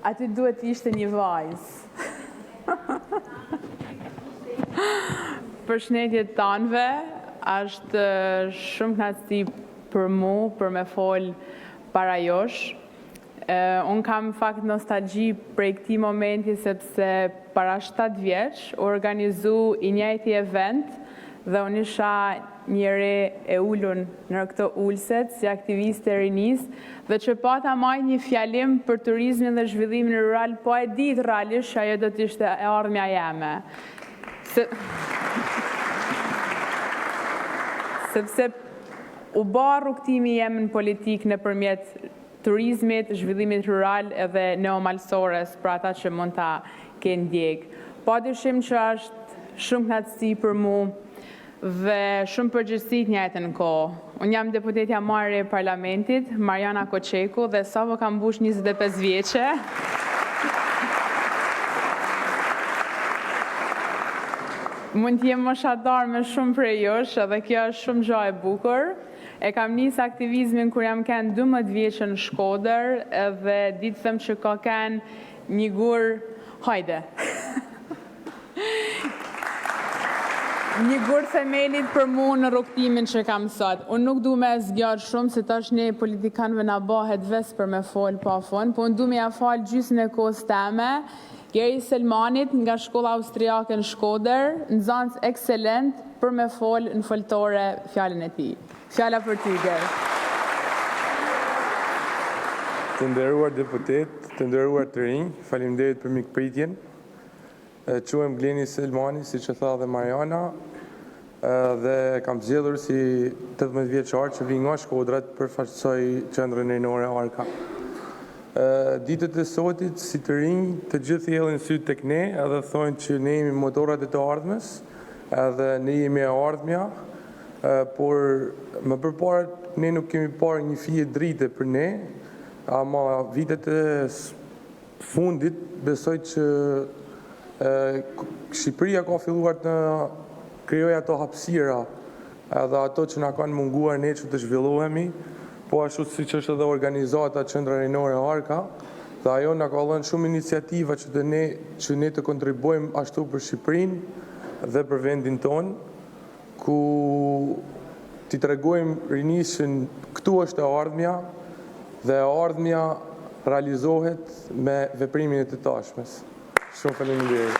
aty duhet ishte një vajzë. Përshëndetje të tanëve, është shumë kënaqësi për mu, për me fol para josh. Unë kam fakt nostalgji për këtij momenti sepse para 7 vjeç u organizu i njëjti event dhe unë isha njëre e ullun në këto ulset si aktiviste e rinis dhe që pata maj një fjalim për turizmin dhe zhvillimin rural, po e ditë realisht ajo do t'ishte e ardhmja jeme. Sepse u ba rrugtimi jem në politikë nëpërmjet turizmit, zhvillimit rural edhe neomalsores për ata që mund ta kenë ndjek. Pa dyshim që është shumë kënaqësi për mu dhe shumë përgjegjësi të njëjtën kohë. Unë jam deputetja marrë e parlamentit, Mariana Koçeku, dhe sapo kam mbush 25 vjeçe. Mund t'jem moshatar me shumë prej josh, edhe kjo është shumë gjë e bukur. E kam nisë aktivizmin kur jam kënë 12 vjeçë në Shkodër, edhe ditë them që ka kënë një gur, hajde. Një gur themelit për mu në rrugtimin që kam sot. Unë nuk du me zgjarë shumë, se tash ne politikanëve na bëhet ves për me fol pa fon, po unë du me ja fal gjysmën e kohës teme, Geri Selmanit nga shkolla austriake në Shkodër, nxënës ekselent për me fol në foltore fjalën e tij. Fjala për ty, Geri. Të nderuar deputet, të nderuar të rinj, faleminderit për mikpritjen. Quhem Gleni Selmani, siç e tha dhe Mariana, dhe kam zgjedhur si 18 vjeçar që vi nga Shkodra të përfaqësoj qendrën rinore Arka. Ditët e sotit, si të rinj, të gjithë jellin syt tek ne, edhe thonë që ne jemi motorat e të ardhmes, edhe ne jemi e ardhmja, por më përpara ne nuk kemi parë një fije drite për ne, ama vitet e fundit besoj që Shqipëria ka filluar të krijojë ato hapësira edhe ato që na kanë munguar ne që të zhvillohemi, po ashtu siç është edhe organizata Qendra Rinore Arka, dhe ajo na ka dhënë shumë iniciativa që ne të kontribuojmë ashtu për Shqipërinë dhe për vendin tonë, ku t'i tregojmë rinisë që këtu është e ardhmja dhe e ardhmja realizohet me veprimin e të tashmes. Shumë faleminderit.